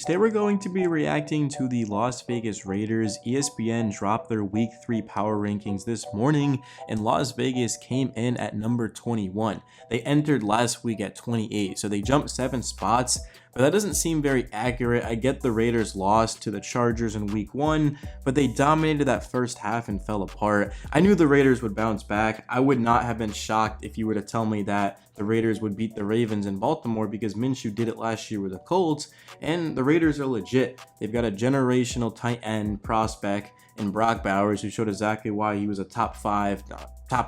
Today we're going to be reacting to the Las Vegas Raiders. ESPN dropped their Week 3 power rankings this morning, and Las Vegas came in at number 21. They entered last week at 28, so they jumped 7 spots, but that doesn't seem very accurate. I get the Raiders lost to the Chargers in Week 1, but they dominated that first half and fell apart. I knew the Raiders would bounce back. I would not have been shocked if you were to tell me that the Raiders would beat the Ravens in Baltimore, because Minshew did it last year with the Colts, and the Raiders are legit. They've got a generational tight end prospect in Brock Bowers, who showed exactly why he was a top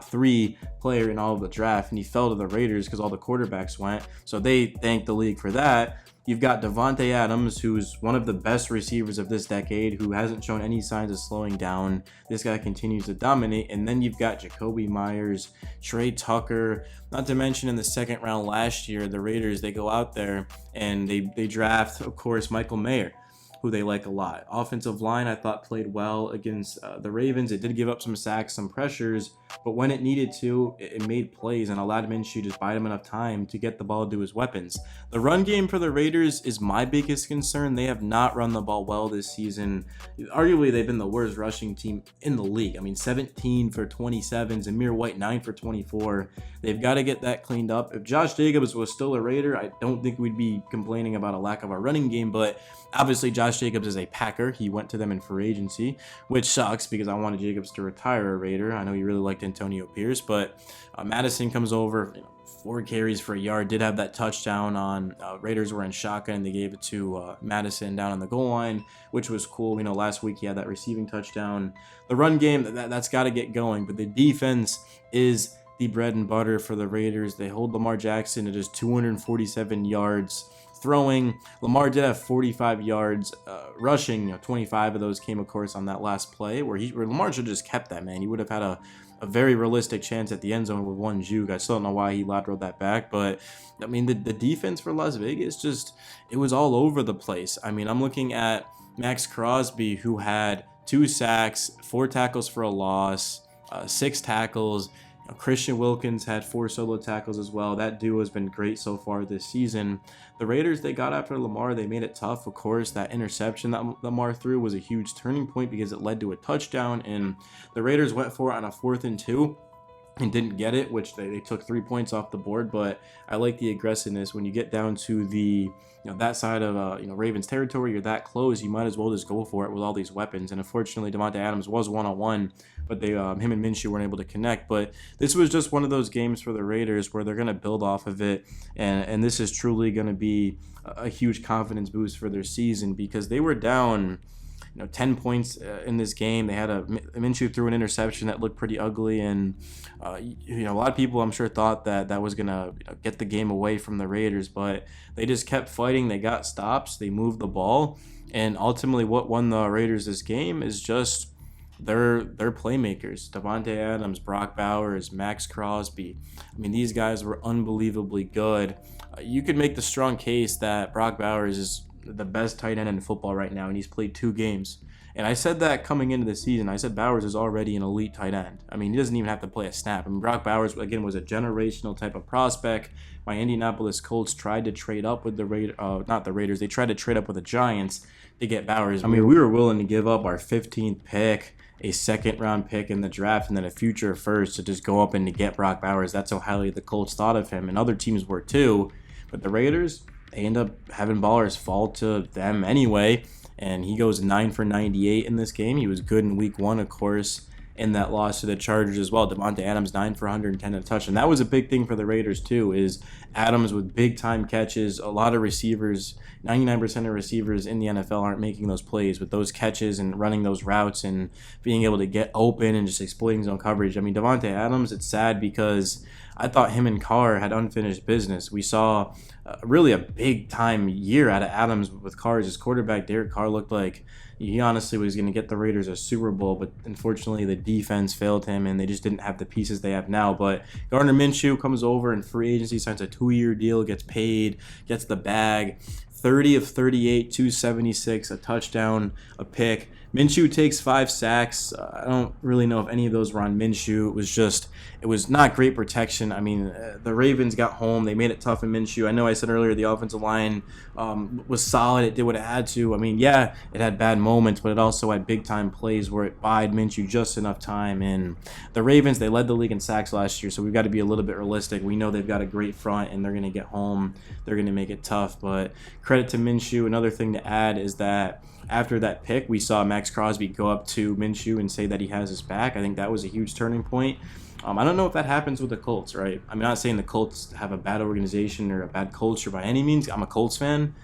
3 player in all of the draft, and he fell to the Raiders because all the quarterbacks went. So they thanked the league for that. You've got Davante Adams, who's one of the best receivers of this decade, who hasn't shown any signs of slowing down. This guy continues to dominate. And then you've got Jacoby Myers, Trey Tucker, not to mention in the second round last year, the Raiders, they go out there and they draft, of course, Michael Mayer, who they like a lot. Offensive line, I thought, played well against the Ravens. It did give up some sacks, some pressures, but when it needed to, it made plays and allowed Minshew to buy him enough time to get the ball to his weapons. The run game for the Raiders is my biggest concern. They have not run the ball well this season. Arguably, they've been the worst rushing team in the league. I mean, 17 for 27, Zamir White 9 for 24. They've got to get that cleaned up. If Josh Jacobs was still a Raider, I don't think we'd be complaining about a lack of a running game, but obviously Josh Jacobs is a Packer. He went to them in free agency, which sucks because I wanted Jacobs to retire a Raider. I know he really liked Antonio Pierce, but Madison comes over, 4 carries for a yard, did have that touchdown on Raiders were in shotgun. They gave it to Madison down on the goal line, which was cool. Last week he had that receiving touchdown. The run game, that's got to get going, but the defense is the bread and butter for the Raiders. They hold Lamar Jackson to just 247 yards throwing. Lamar did have 45 yards rushing. 25 of those came, of course, on that last play where Lamar should have just kept that, man. He would have had a very realistic chance at the end zone with one juke. I still don't know why he lateraled that back, but I mean, the defense for Las Vegas, it was all over the place. I mean, I'm looking at Max Crosby, who had 2 sacks, 4 tackles for a loss, 6 tackles. Christian Wilkins had 4 solo tackles as well. That duo has been great so far this season. The Raiders, they got after Lamar. They made it tough. Of course, that interception that Lamar threw was a huge turning point because it led to a touchdown, and the Raiders went for it on a 4th and 2 and didn't get it, which they took 3 points off the board. But I like the aggressiveness. When you get down to the that side of Ravens territory, you're that close, you might as well just go for it with all these weapons. And unfortunately, Davante Adams was one-on-one, but him and Minshew weren't able to connect. But this was just one of those games for the Raiders where they're going to build off of it, and this is truly going to be a huge confidence boost for their season, because they were down 10 points in this game. They had Minshew threw an interception that looked pretty ugly, and a lot of people, I'm sure, thought that was gonna get the game away from the Raiders, but they just kept fighting. They got stops, they moved the ball, and ultimately what won the Raiders this game is just their playmakers. Davante Adams, Brock Bowers, Max Crosby. I mean, these guys were unbelievably good. You could make the strong case that Brock Bowers is the best tight end in football right now, and he's played 2 games. And I said that coming into the season. I said Bowers is already an elite tight end. I mean, he doesn't even have to play a snap. I mean, Brock Bowers, again, was a generational type of prospect. My Indianapolis Colts tried to trade up with not the Raiders. They tried to trade up with the Giants to get Bowers. I mean, we were willing to give up our 15th pick, a 2nd-round pick in the draft, and then a future first to just go up and to get Brock Bowers. That's how highly the Colts thought of him, and other teams were too. But the Raiders, they end up having ballers fall to them anyway, and he goes 9 for 98 in this game. He was good in Week 1, of course, in that loss to the Chargers as well. Davante Adams 9 for 110 and a touch, and that was a big thing for the Raiders too, is Adams with big-time catches. A lot of receivers, 99% of receivers in the NFL aren't making those plays with those catches and running those routes and being able to get open and just exploiting zone coverage. I mean, Davante Adams, it's sad because I thought him and Carr had unfinished business. We saw really a big-time year out of Adams with Carr as his quarterback. Derek Carr looked like he honestly was going to get the Raiders a Super Bowl, but unfortunately the defense failed him, and they just didn't have the pieces they have now. But Gardner Minshew comes over in free agency, signs a 2-year deal, gets paid, gets the bag. 30 of 38, 276, a touchdown, a pick. Minshew takes 5 sacks. I don't really know if any of those were on Minshew. It was not great protection. I mean, the Ravens got home. They made it tough in Minshew. I know I said earlier the offensive line was solid. It did what it had to. I mean, yeah, it had bad moments, but it also had big time plays where it bide Minshew just enough time. And the Ravens, they led the league in sacks last year, so we've got to be a little bit realistic. We know they've got a great front, and they're going to get home. They're going to make it tough. But credit to Minshew. Another thing to add is that after that pick, we saw Max Crosby go up to Minshew and say that he has his back. I think that was a huge turning point. I don't know if that happens with the Colts, right? I'm not saying the Colts have a bad organization or a bad culture by any means. I'm a Colts fan.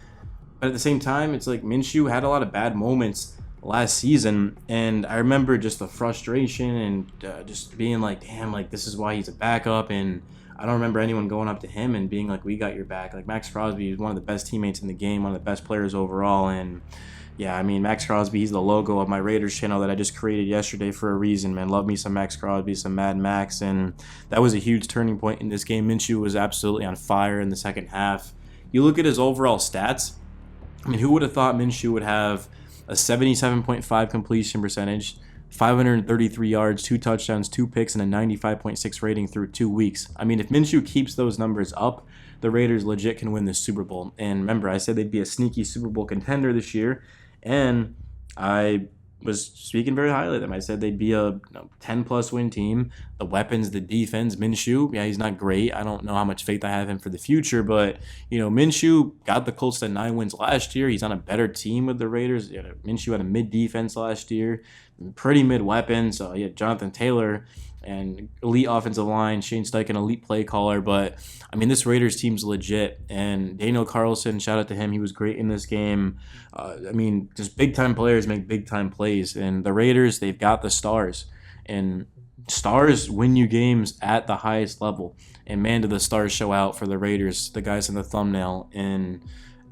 But at the same time, it's like Minshew had a lot of bad moments last season. And I remember just the frustration and just being like, damn, like this is why he's a backup. And I don't remember anyone going up to him and being like, we got your back. Like Max Crosby is one of the best teammates in the game, one of the best players overall. And yeah, I mean, Max Crosby, he's the logo of my Raiders channel that I just created yesterday for a reason, man. Love me some Max Crosby, some Mad Max, and that was a huge turning point in this game. Minshew was absolutely on fire in the second half. You look at his overall stats, I mean, who would have thought Minshew would have a 77.5 completion percentage, 533 yards, 2 touchdowns, 2 picks, and a 95.6 rating through 2 weeks? I mean, if Minshew keeps those numbers up, the Raiders legit can win this Super Bowl. And remember, I said they'd be a sneaky Super Bowl contender this year. And I was speaking very highly of them. I said they'd be a 10-plus win team. The weapons, the defense, Minshew, yeah, he's not great. I don't know how much faith I have in for the future, but, Minshew got the Colts to 9 wins last year. He's on a better team with the Raiders. Minshew had a mid-defense last year, pretty mid-weapons. He had Jonathan Taylor and elite offensive line, Shane Steichen, elite play caller. But, I mean, this Raiders team's legit. And Daniel Carlson, shout out to him. He was great in this game. I mean, just big-time players make big-time plays. And the Raiders, they've got the stars. And stars win you games at the highest level. And, man, do the stars show out for the Raiders, the guys in the thumbnail. And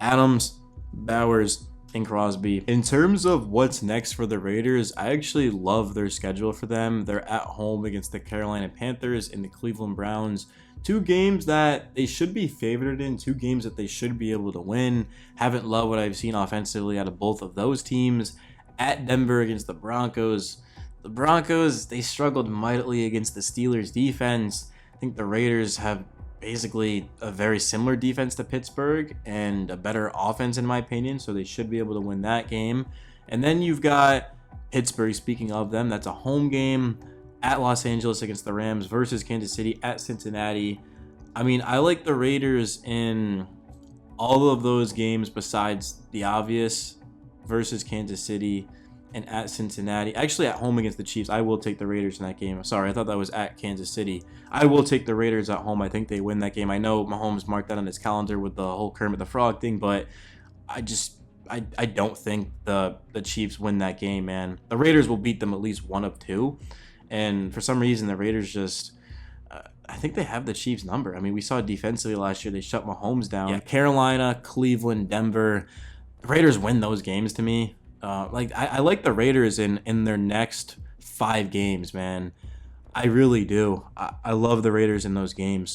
Adams, Bowers, and Crosby. In terms of what's next for the Raiders, I actually love their schedule for them. They're at home against the Carolina Panthers and the Cleveland Browns. 2 games that they should be favored in, 2 games that they should be able to win. Haven't loved what I've seen offensively out of both of those teams. At Denver against the Broncos. The Broncos, they struggled mightily against the Steelers defense. I think the Raiders have basically a very similar defense to Pittsburgh and a better offense in my opinion, so they should be able to win that game. And then you've got Pittsburgh, speaking of them, that's a home game at Los Angeles against the Rams versus Kansas City at Cincinnati. I mean, I like the Raiders in all of those games besides the obvious versus Kansas City and at Cincinnati. Actually, at home against the Chiefs, I will take the Raiders in that game. Sorry, I thought that was at Kansas City. I will take the Raiders at home. I think they win that game. I know Mahomes marked that on his calendar with the whole Kermit the Frog thing, but I don't think the Chiefs win that game, man. The Raiders will beat them at least 1 of 2. And for some reason, the Raiders just... I think they have the Chiefs' number. I mean, we saw defensively last year. They shut Mahomes down. Yeah, Carolina, Cleveland, Denver. The Raiders win those games to me. I like the Raiders in their next 5 games, man. I really do. I love the Raiders in those games.